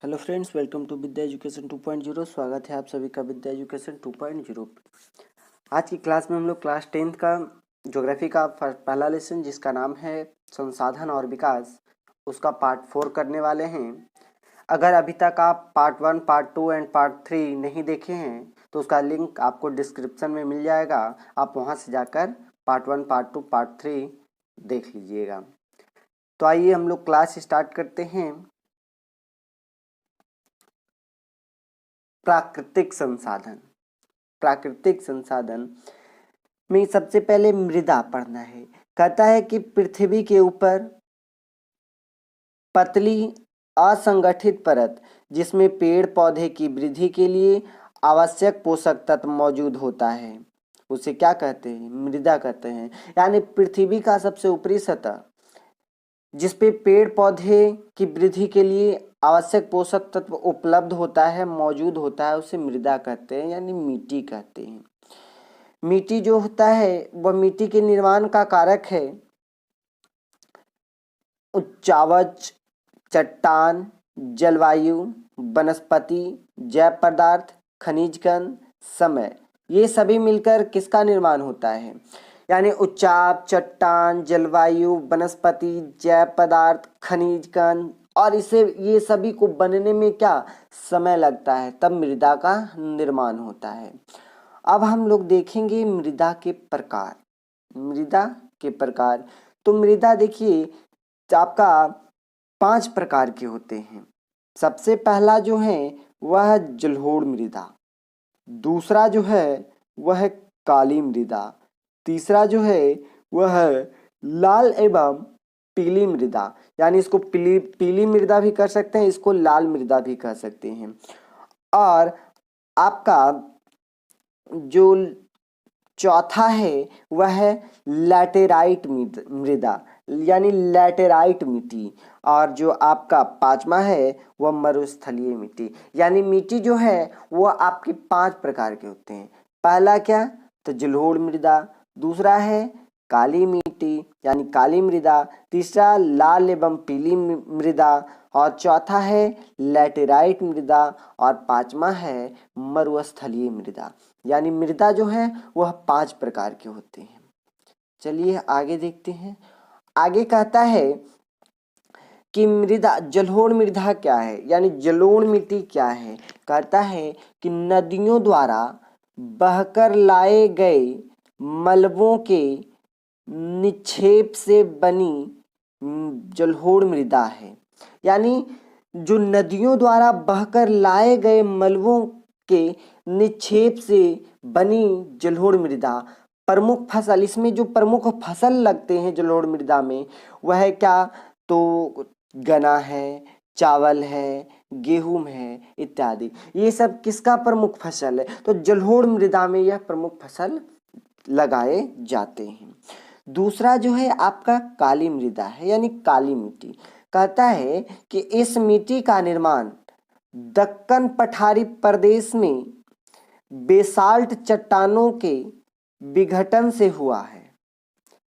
Hello friends, welcome to Vidya education 2.0। स्वागत है आप सभी का विद्या एजुकेशन 2.0 पे। आज की क्लास में हम लोग क्लास 10th का ज्योग्राफी का पहला लेसन, जिसका नाम है संसाधन और विकास, उसका पार्ट 4 करने वाले हैं। अगर अभी तक आप पार्ट 1, पार्ट 2 एंड पार्ट 3 नहीं देखे हैं तो उसका लिंक आपको डिस्क्रिप्शन में मिल जाएगा। आप वहां से जाकर पार्ट 1, पार्ट 2, पार्ट 3 देख लीजिएगा। तो आइए हम लोग क्लास स्टार्ट करते हैं। प्राकृतिक संसाधन। प्राकृतिक संसाधन में सबसे पहले मृदा पढ़ना है। कहता है कि पृथ्वी के ऊपर पतली असंगठित परत, जिसमें पेड़ पौधे की वृद्धि के लिए आवश्यक पोषक तत्व मौजूद होता है, उसे क्या कहते हैं? मृदा कहते हैं। यानी पृथ्वी का सबसे ऊपरी सतह, जिसपे पेड़ पौधे की वृद्धि के लिए आवश्यक पोषक तत्व उपलब्ध होता है, मौजूद होता है, उसे मृदा कहते हैं, यानी मिट्टी कहते हैं। मिट्टी जो होता है वह मिट्टी के निर्माण का कारक है उच्चावच, चट्टान, जलवायु, वनस्पति, जैव पदार्थ, खनिज कण, समय। ये सभी मिलकर किसका निर्माण होता है? यानी उच्चाप, चट्टान, जलवायु, वनस्पति, जैव पदार्थ, खनिज कण, और इसे ये सभी को बनने में क्या समय लगता है, तब मृदा का निर्माण होता है। अब हम लोग देखेंगे मृदा के प्रकार। मृदा के प्रकार, तो मृदा देखिए आपका 5 प्रकार के होते हैं। सबसे पहला जो है वह है जलोढ़ मृदा, दूसरा जो है वह है काली मृदा, तीसरा जो है वह है लाल एवं पीली मृदा, यानी इसको पीली मृदा भी कर सकते हैं, इसको लाल मृदा भी कह सकते हैं। और आपका जो चौथा है वह है लैटेराइट मृदा, यानी लैटेराइट मिट्टी। और जो आपका पांचवा है वह मरुस्थलीय मिट्टी। यानी मिट्टी जो है वो आपके 5 प्रकार के होते हैं। पहला क्या? तो जलोढ़ मृदा, दूसरा है काली मिट्टी यानी काली मृदा, तीसरा लाल एवं पीली मृदा, और चौथा है लैटेराइट मृदा, और पांचवा है मरुस्थलीय मृदा। यानी मृदा जो है वह 5 प्रकार के होते हैं। चलिए आगे देखते हैं। आगे कहता है कि मृदा, जलोढ़ मृदा क्या है, यानी जलोढ़ मिट्टी क्या है? कहता है कि नदियों द्वारा बहकर लाए गए मलबों के निक्षेप से बनी जलोढ़ मृदा है। यानी जो नदियों द्वारा बहकर लाए गए मलबों के निक्षेप से बनी जलोढ़ मृदा। प्रमुख फसल, इसमें जो प्रमुख फसल लगते हैं जलोढ़ मृदा में वह है क्या? तो गन्ना है, चावल है, गेहूं है इत्यादि। ये सब किसका प्रमुख फसल है? तो जलोढ़ मृदा में यह प्रमुख फसल लगाए जाते हैं। दूसरा जो है आपका काली मृदा है, यानी काली मिट्टी। कहता है कि इस मिट्टी का निर्माण दक्कन पठारी प्रदेश में बेसाल्ट चट्टानों के विघटन से हुआ है।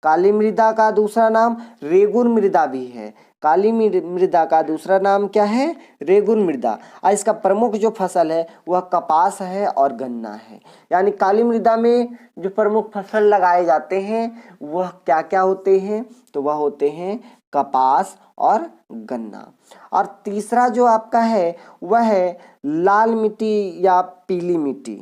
काली मृदा का दूसरा नाम रेगुर मृदा भी है। काली मृदा का दूसरा नाम क्या है? रेगुर मृदा। और इसका प्रमुख जो फसल है वह कपास है और गन्ना है। यानी काली मृदा में जो प्रमुख फसल लगाए जाते हैं वह क्या क्या होते हैं? तो वह होते हैं कपास और गन्ना। और तीसरा जो आपका है वह है लाल मिट्टी या पीली मिट्टी।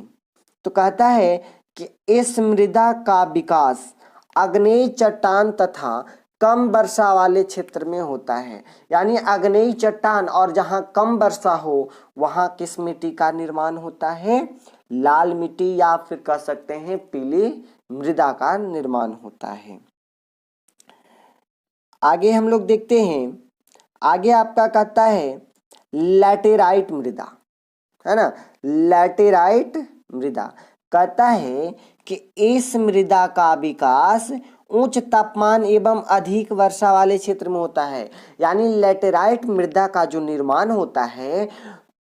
तो कहता है कि इस मृदा का विकास आग्नेय चट्टान तथा कम वर्षा वाले क्षेत्र में होता है। यानी आग्नेय चट्टान और जहां कम वर्षा हो वहां किस मिट्टी का निर्माण होता है? लाल मिट्टी या फिर कह सकते हैं पीली मृदा का निर्माण होता है। आगे हम लोग देखते हैं। आगे आपका कहता है लैटेराइट मृदा, है ना? लैटेराइट मृदा कहता है कि इस मृदा का विकास उच्च तापमान एवं अधिक वर्षा वाले क्षेत्र में होता है। यानी लैटेराइट मृदा का जो निर्माण होता है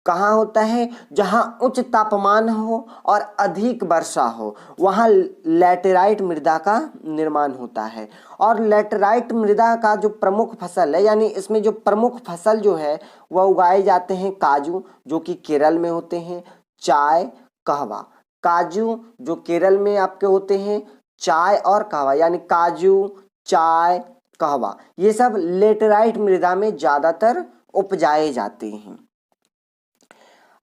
कहाँ होता है? जहाँ उच्च तापमान हो और अधिक वर्षा हो, वहाँ लैटेराइट मृदा का निर्माण होता है। और लैटेराइट मृदा का जो प्रमुख फसल है, यानी इसमें जो प्रमुख फसल जो है वह उगाए जाते हैं काजू, जो कि केरल में होते हैं, चाय, कहवा। काजू जो केरल में आपके होते हैं, चाय और कहवा, यानी काजू, चाय, कहवा, ये सब लेटेराइट मृदा में ज्यादातर उपजाए जाते हैं।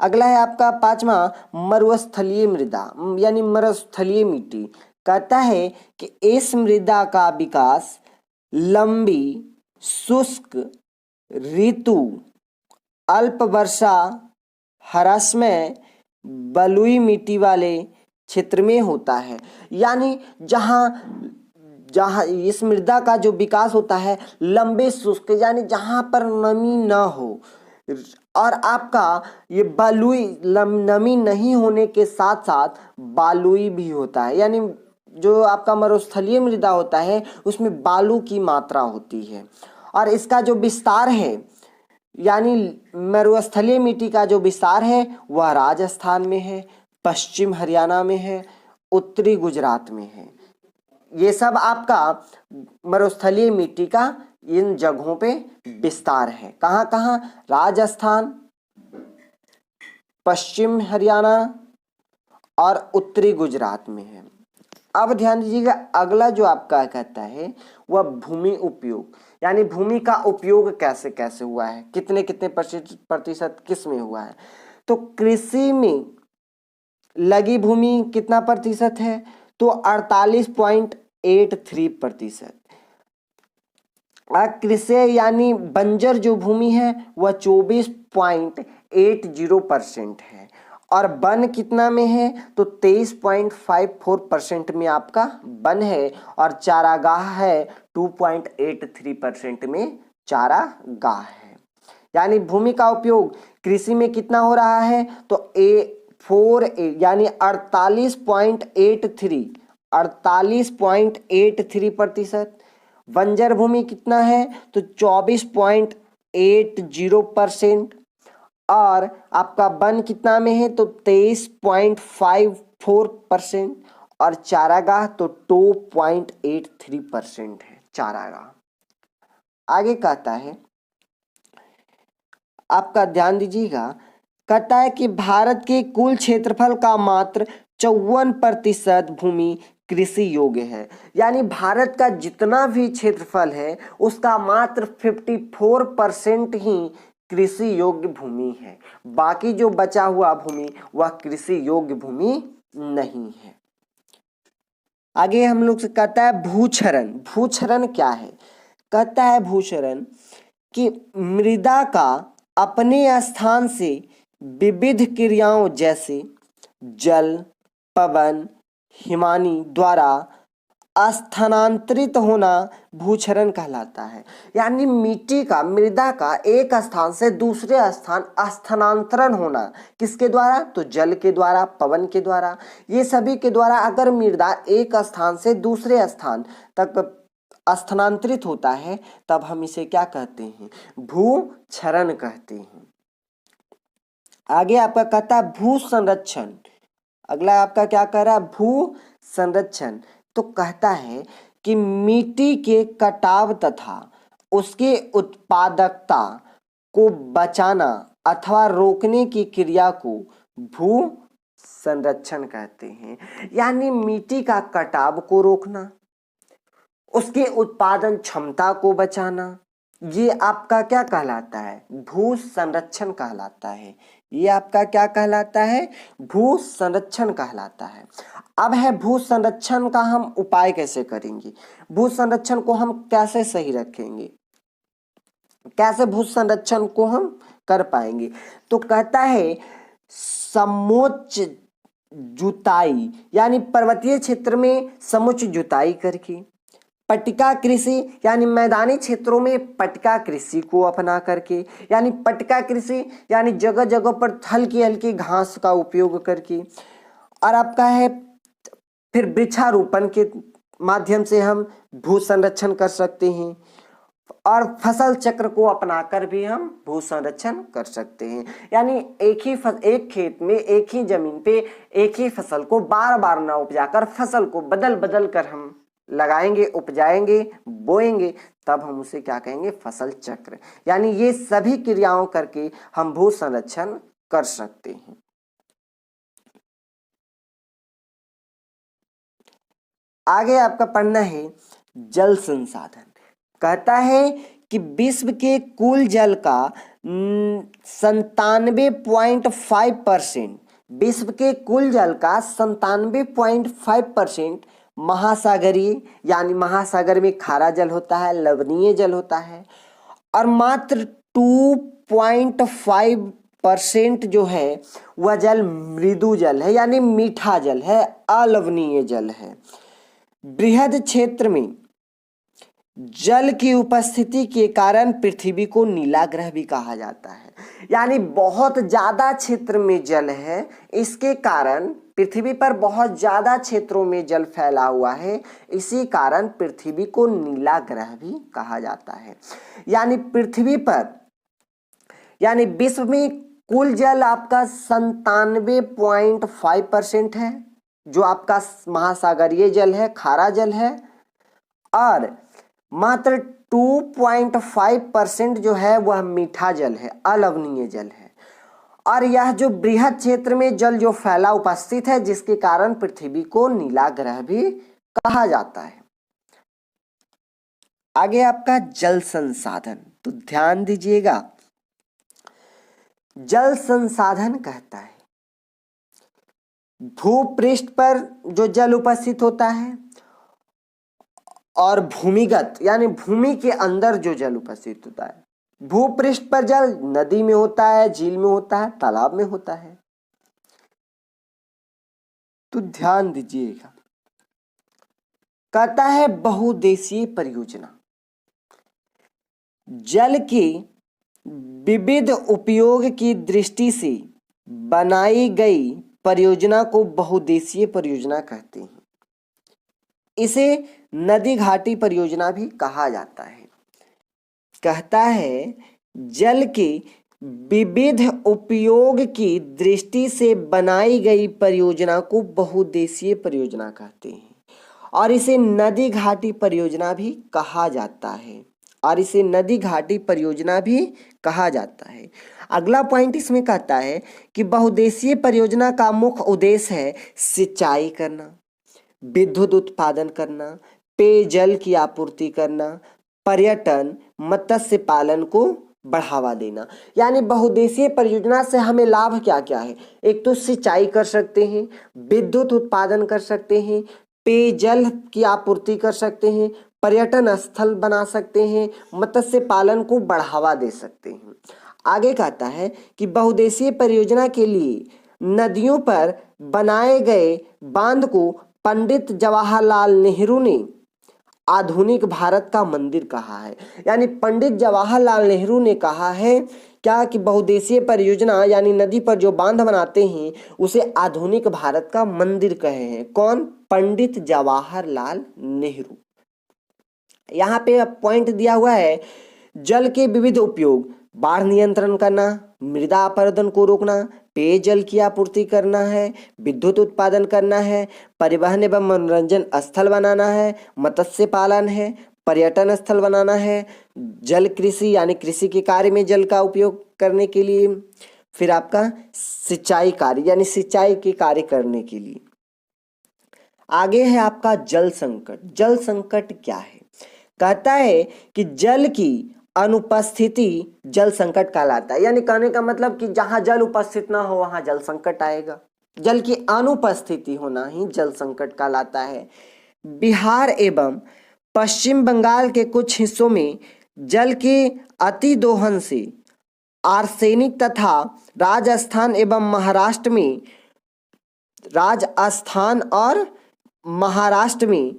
अगला है आपका पांचवा, मरुस्थलीय मृदा यानी मरुस्थलीय मिट्टी। कहता है कि इस मृदा का विकास लंबी शुष्क ऋतु, अल्प वर्षा, हरासमय, बलुई मिट्टी वाले क्षेत्र में होता है। यानी जहाँ इस मृदा का जो विकास होता है लंबे शुष्क, यानी जहाँ पर नमी न हो, और आपका ये बालुई, नमी नहीं होने के साथ साथ बालुई भी होता है। यानी जो आपका मरुस्थलीय मृदा होता है उसमें बालू की मात्रा होती है। और इसका जो विस्तार है, यानी मरुस्थलीय मिट्टी का जो विस्तार है वह राजस्थान में है, पश्चिम हरियाणा में है, उत्तरी गुजरात में है। ये सब आपका मरुस्थलीय मिट्टी का इन जगहों पे विस्तार है। कहाँ कहाँ? राजस्थान, पश्चिम हरियाणा और उत्तरी गुजरात में है। अब ध्यान दीजिएगा, अगला जो आपका कहता है वह भूमि उपयोग, यानी भूमि का उपयोग कैसे कैसे हुआ है, कितने कितने प्रतिशत किस में हुआ है। तो कृषि में लगी भूमि कितना प्रतिशत है? तो 48.83%। अकृषि यानी बंजर जो भूमि है वह 24.80% है। और वन कितना में है? तो 23.54% में आपका वन है। और चारागाह है 2.83% में चारागाह है। यानी भूमि का उपयोग कृषि में कितना हो रहा है? तो 48 यानी 48.83%। बंजर भूमि कितना है? तो 24.80%। और आपका वन कितना में है? तो 23.54%। और चारागाह तो 2.83% है चारागाह। आगे कहता है, आपका ध्यान दीजिएगा, कहता है कि भारत के कुल क्षेत्रफल का मात्र 54% भूमि कृषि योग्य है। यानी भारत का जितना भी क्षेत्रफल है उसका मात्र 54% ही कृषि योग्य भूमि है। बाकी जो बचा हुआ भूमि वह कृषि योग्य भूमि नहीं है। आगे हम लोग से कहता है भूक्षरण। भूक्षरण क्या है? कहता है भूक्षरण कि मृदा का अपने स्थान से विविध क्रियाओं जैसे जल, पवन, हिमानी द्वारा स्थानांतरित होना भूक्षरण कहलाता है। यानी मिट्टी का, मृदा का एक स्थान से दूसरे स्थान स्थानांतरण होना, किसके द्वारा? तो जल के द्वारा, पवन के द्वारा, ये सभी के द्वारा अगर मृदा एक स्थान से दूसरे स्थान तक स्थानांतरित होता है तब हम इसे क्या कहते हैं? भूक्षरण कहते हैं। आगे आपका कहता है भू संरक्षण। अगला आपका क्या कह रहा है? भू संरक्षण। तो कहता है कि मिट्टी के कटाव तथा उसके उत्पादकता को बचाना अथवा रोकने की क्रिया को भू संरक्षण कहते हैं। यानी मिट्टी का कटाव को रोकना, उसके उत्पादन क्षमता को बचाना, ये आपका क्या कहलाता है? भू संरक्षण कहलाता है। ये आपका क्या कहलाता है? भू संरक्षण कहलाता है। अब है भू संरक्षण का हम उपाय कैसे करेंगे, भू संरक्षण को हम कैसे सही रखेंगे, कैसे भू संरक्षण को हम कर पाएंगे। तो कहता है समोच्च जुताई, यानी पर्वतीय क्षेत्र में समुच्च जुताई करके, पट्टिका कृषि यानी मैदानी क्षेत्रों में पट्टिका कृषि को अपना करके, यानी पट्टिका कृषि यानी जगह जगह पर हल्की हल्की घास का उपयोग करके। और आपका है फिर वृक्षारोपण के माध्यम से हम भू संरक्षण कर सकते हैं। और फसल चक्र को अपनाकर भी हम भू संरक्षण कर सकते हैं। यानी एक खेत में एक ही जमीन पे एक ही फसल को बार बार ना उपजाकर फसल को बदल बदल कर हम लगाएंगे, उपजाएंगे, बोएंगे, तब हम उसे क्या कहेंगे, फसल चक्र। यानी ये सभी क्रियाओं करके हम भू संरक्षण कर सकते हैं। आगे आपका पढ़ना है जल संसाधन। कहता है कि विश्व के कुल जल का 97.5%, विश्व के कुल जल का 97.5% महासागरीय, यानी महासागर में खारा जल होता है, लवणीय जल होता है, और मात्र 2.5% जो है वह जल मृदु जल है, यानी मीठा जल है, अलवणीय जल है। बृहद क्षेत्र में जल की उपस्थिति के कारण पृथ्वी को नीला ग्रह भी कहा जाता है। यानी बहुत ज्यादा क्षेत्र में जल है, इसके कारण पृथ्वी पर बहुत ज्यादा क्षेत्रों में जल फैला हुआ है, इसी कारण पृथ्वी को नीला ग्रह भी कहा जाता है। यानी पृथ्वी पर, यानी विश्व में कुल जल आपका 97.5% है, जो आपका महासागरीय जल है, खारा जल है, और मात्र 2.5% जो है वह मीठा जल है, अलवणीय जल है। और यह जो बृहद क्षेत्र में जल जो फैला उपस्थित है, जिसके कारण पृथ्वी को नीला ग्रह भी कहा जाता है। आगे आपका जल संसाधन, तो ध्यान दीजिएगा। जल संसाधन कहता है भूपृष्ठ पर जो जल उपस्थित होता है और भूमिगत, यानी भूमि के अंदर जो जल उपस्थित होता है। भूपृष्ठ पर जल नदी में होता है, झील में होता है, तालाब में होता है। तो ध्यान दीजिएगा, कहता है बहुउद्देशीय परियोजना। जल के विविध उपयोग की दृष्टि से बनाई गई परियोजना को बहुउद्देशीय परियोजना कहते हैं। इसे नदी घाटी परियोजना भी कहा जाता है। कहता है जल के विविध उपयोग की दृष्टि से बनाई गई परियोजना को बहुउद्देशीय परियोजना कहते हैं, और इसे नदी घाटी परियोजना भी कहा जाता है, और इसे नदी घाटी परियोजना भी कहा जाता है। अगला पॉइंट इसमें कहता है कि बहुउद्देशीय परियोजना का मुख्य उद्देश्य है सिंचाई करना, विद्युत उत्पादन करना, पेयजल की आपूर्ति करना, पर्यटन, मत्स्य पालन को बढ़ावा देना। यानी बहुउद्देशीय परियोजना से हमें लाभ क्या क्या है? एक तो सिंचाई कर सकते हैं, विद्युत उत्पादन कर सकते हैं, पेयजल की आपूर्ति कर सकते हैं, पर्यटन स्थल बना सकते हैं, मत्स्य पालन को बढ़ावा दे सकते हैं। आगे कहता है कि बहुउद्देशीय परियोजना के लिए नदियों पर बनाए गए बांध को पंडित जवाहरलाल नेहरू ने आधुनिक भारत का मंदिर कहा है। यानी पंडित जवाहरलाल नेहरू ने कहा है क्या कि बहुउद्देशीय परियोजना यानी नदी पर जो बांध बनाते हैं उसे आधुनिक भारत का मंदिर कहे हैं। कौन? पंडित जवाहरलाल नेहरू। यहाँ पे पॉइंट दिया हुआ है जल के विविध उपयोग, बाढ़ नियंत्रण करना, मृदा अपरदन को रोकना, पेयजल की आपूर्ति करना है, विद्युत उत्पादन करना है, परिवहन एवं मनोरंजन स्थल बनाना है, मत्स्य पालन है, पर्यटन स्थल बनाना है, जल कृषि यानी कृषि के कार्य में जल का उपयोग करने के लिए, फिर आपका सिंचाई कार्य यानी सिंचाई के कार्य करने के लिए। आगे है आपका जल संकट। जल संकट क्या है? कहता है कि जल की अनुपस्थिति जल संकट कहलाता है। यानी कहने का मतलब कि जहां जल उपस्थित ना हो वहां जल संकट आएगा। जल की अनुपस्थिति होना ही जल संकट कहलाता है। बिहार एवं पश्चिम बंगाल के कुछ हिस्सों में जल के अति दोहन से आर्सेनिक तथा राजस्थान और महाराष्ट्र में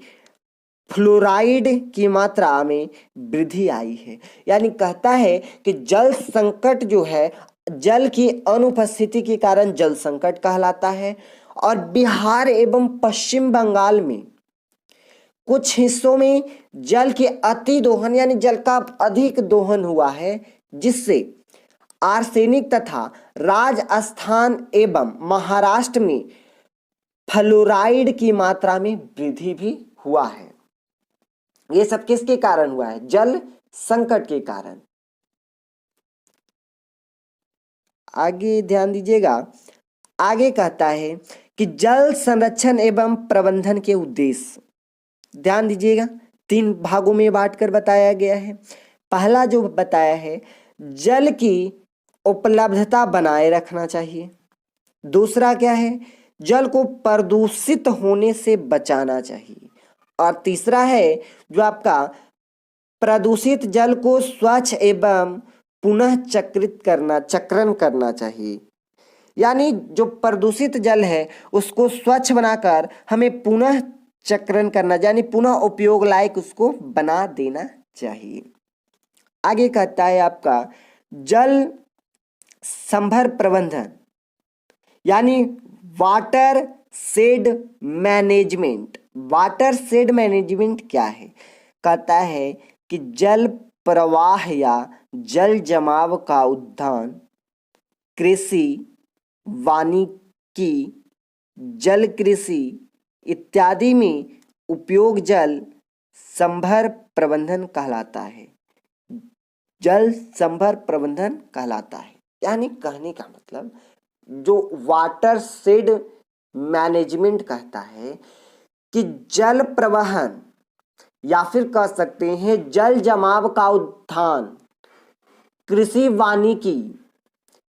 फ्लोराइड की मात्रा में वृद्धि आई है। यानी कहता है कि जल संकट जो है जल की अनुपस्थिति के कारण जल संकट कहलाता है। और बिहार एवं पश्चिम बंगाल में कुछ हिस्सों में जल के अति दोहन यानी जल का अधिक दोहन हुआ है, जिससे आर्सेनिक तथा राजस्थान एवं महाराष्ट्र में फ्लोराइड की मात्रा में वृद्धि भी हुआ है। ये सब किसके कारण हुआ है? जल संकट के कारण। आगे ध्यान दीजिएगा, आगे कहता है कि जल संरक्षण एवं प्रबंधन के उद्देश्य, ध्यान दीजिएगा 3 भागों में बांटकर बताया गया है। पहला जो बताया है, जल की उपलब्धता बनाए रखना चाहिए। दूसरा क्या है? जल को प्रदूषित होने से बचाना चाहिए। और तीसरा है जो आपका प्रदूषित जल को स्वच्छ एवं पुनः चक्रण करना चाहिए। यानी जो प्रदूषित जल है उसको स्वच्छ बनाकर हमें पुनः चक्रण करना, यानी पुनः उपयोग लायक उसको बना देना चाहिए। आगे कहता है आपका जल संभर प्रबंधन, यानी water shade management. Water shade management क्या है? कहता है कि जल प्रवाह या जल जमाव का उद्यान, कृषि, वानिकी, जल कृषि इत्यादि में उपयोग जल संभर प्रबंधन कहलाता है। जल संभर प्रबंधन कहलाता है। यानी कहने का मतलब जो वाटर शेड मैनेजमेंट कहता है कि जल प्रवहन या फिर कह सकते हैं जल जमाव का उत्थान, कृषि वानिकी,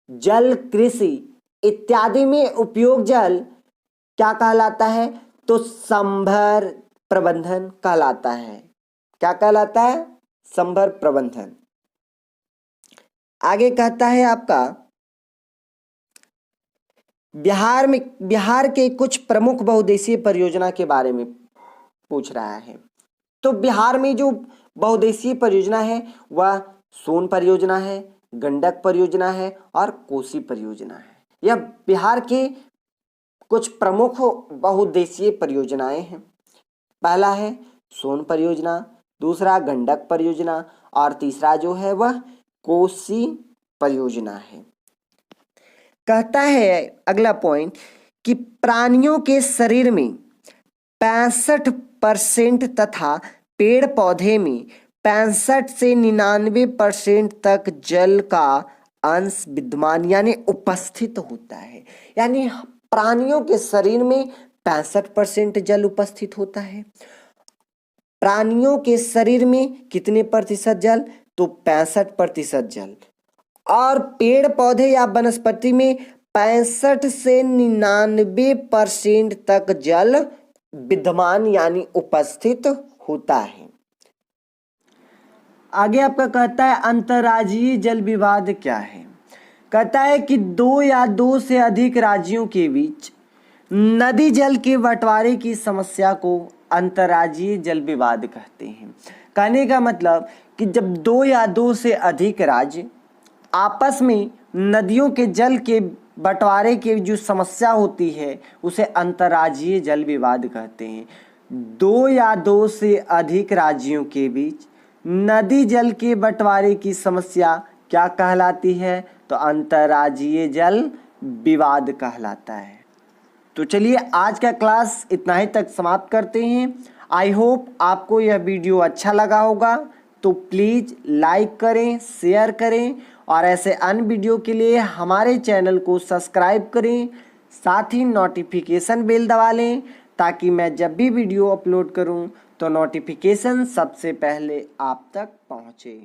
जल कृषि इत्यादि में उपयोग जल क्या कहलाता है? तो संभर प्रबंधन कहलाता है। क्या कहलाता है? संभर प्रबंधन। आगे कहता है आपका बिहार के कुछ प्रमुख बहुउद्देशीय परियोजना के बारे में पूछ रहा है। तो बिहार में जो बहुउद्देशीय परियोजना है वह सोन परियोजना है, गंडक परियोजना है और कोसी परियोजना है। यह बिहार के कुछ प्रमुख बहुउद्देशीय परियोजनाएं हैं। पहला है सोन परियोजना, दूसरा गंडक परियोजना और तीसरा जो है वह कोसी परियोजना है। कहता है अगला पॉइंट कि प्राणियों के शरीर में 65% तथा पेड़ पौधे में 65 से 99% तक जल का अंश विद्यमान यानी उपस्थित होता है। यानी प्राणियों के शरीर में 65% जल उपस्थित होता है। प्राणियों के शरीर में कितने प्रतिशत जल? तो 65% जल। और पेड़ पौधे या वनस्पति में 65 से 99% तक जल विद्यमान यानी उपस्थित होता है। आगे आपका कहता है अंतर्राज्यीय जल विवाद क्या है? कहता है कि 2 या 2 से अधिक राज्यों के बीच नदी जल के बंटवारे की समस्या को अंतर्राज्यीय जल विवाद कहते हैं। कहने का मतलब कि जब 2 या 2 से अधिक राज्य आपस में नदियों के जल के बंटवारे की जो समस्या होती है उसे अंतर्राज्यीय जल विवाद कहते हैं। 2 या 2 से अधिक राज्यों के बीच नदी जल के बंटवारे की समस्या क्या कहलाती है? तो अंतर्राज्यीय जल विवाद कहलाता है। तो चलिए आज का क्लास इतना ही तक समाप्त करते हैं। आई होप आपको यह वीडियो अच्छा लगा होगा, तो प्लीज़ लाइक करें, शेयर करें और ऐसे अन्य वीडियो के लिए हमारे चैनल को सब्सक्राइब करें। साथ ही नोटिफिकेशन बेल दबा लें ताकि मैं जब भी वीडियो अपलोड करूं तो नोटिफिकेशन सबसे पहले आप तक पहुंचे।